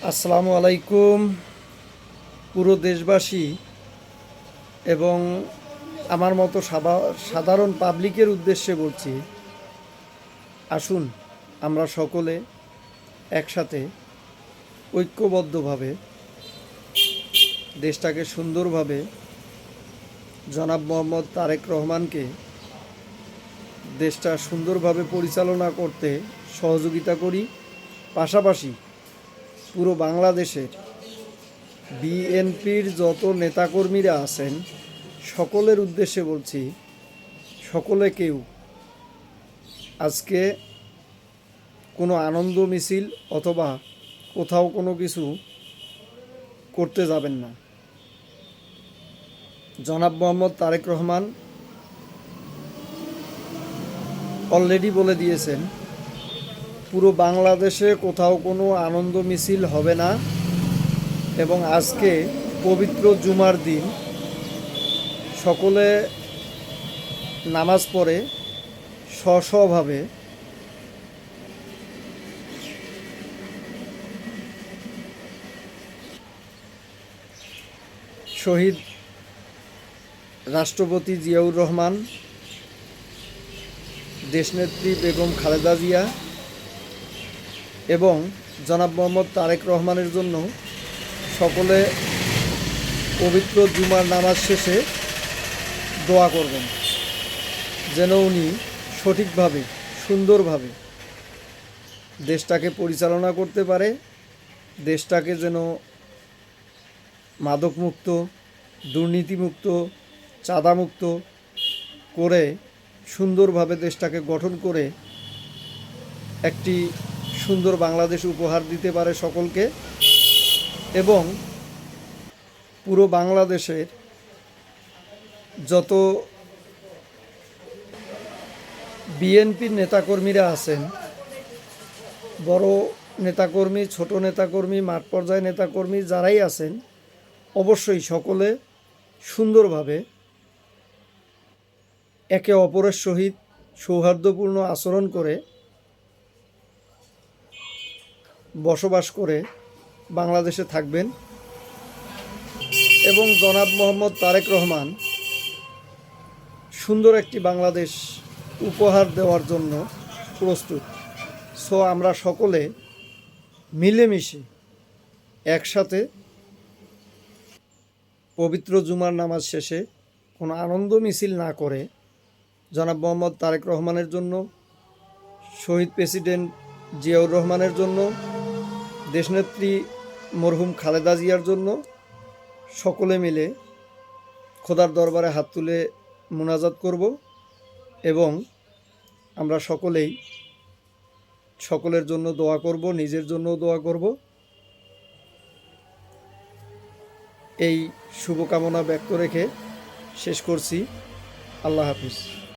আসসালামু আলাইকুম পুরো দেশবাসী এবং আমার মতো সাধারণ পাবলিকের উদ্দেশ্যে বলছি, আসুন আমরা সকলে একসাথে ঐক্যবদ্ধভাবে দেশটাকে সুন্দরভাবে জনাব মোহাম্মদ তারেক রহমানকে দেশটা সুন্দরভাবে পরিচালনা করতে সহযোগিতা করি। পাশাপাশি পুরো বাংলাদেশের বিএনপির যত নেতাকর্মীরা আছেন সকলের উদ্দেশ্যে বলছি, সকলে কেউ আজকে কোনো আনন্দ মিছিল অথবা কোথাও কোনো কিছু করতে যাবেন না। জনাব মোহাম্মদ তারেক রহমান অলরেডি বলে দিয়েছেন পুরো বাংলাদেশে কোথাও কোনো আনন্দ মিছিল হবে না এবং আজকে পবিত্র জুমার দিন সকলে নামাজ পড়ে স্বভাবে শহীদ রাষ্ট্রপতি জিয়াউর রহমান, দেশনেত্রী বেগম খালেদা জিয়া এবং জনাব মোহাম্মদ তারেক রহমানের জন্য সকলে পবিত্র জুমার নামাজ শেষে দোয়া করবেন, যেন উনি সঠিকভাবে সুন্দরভাবে দেশটাকে পরিচালনা করতে পারে, দেশটাকে যেন মাদকমুক্ত, দুর্নীতিমুক্ত, চাঁদামুক্ত করে সুন্দরভাবে দেশটাকে গঠন করে একটি সুন্দর বাংলাদেশ উপহার দিতে পারে সকলকে এবং পুরো বাংলাদেশের যত বিএনপির নেতাকর্মীরা আছেন, বড় নেতাকর্মী, ছোট নেতাকর্মী, মাঠ পর্যায়ে নেতাকর্মী যারাই আছেন, অবশ্যই সকলে সুন্দরভাবে একে অপরের সহিত সৌহার্দ্যপূর্ণ আচরণ করে বসবাস করে বাংলাদেশে থাকবেন এবং জনাব মোহাম্মদ তারেক রহমান সুন্দর একটি বাংলাদেশ উপহার দেওয়ার জন্য প্রস্তুত। সো আমরা সকলে মিলেমিশে একসাথে পবিত্র জুমার নামাজ শেষে কোনো আনন্দ মিছিল না করে জনাব মোহাম্মদ তারেক রহমানের জন্য, শহীদ প্রেসিডেন্ট জিয়াউর রহমানের জন্য, দেশনেত্রী মরহুম খালেদা জিয়ার জন্য সকলে মিলে খোদার দরবারে হাত তুলে মুনাজাত করব এবং আমরা সকলেই সকলের জন্য দোয়া করব, নিজের জন্যও দোয়া করব। এই শুভকামনা ব্যক্ত রেখে শেষ করছি। আল্লাহ হাফিজ।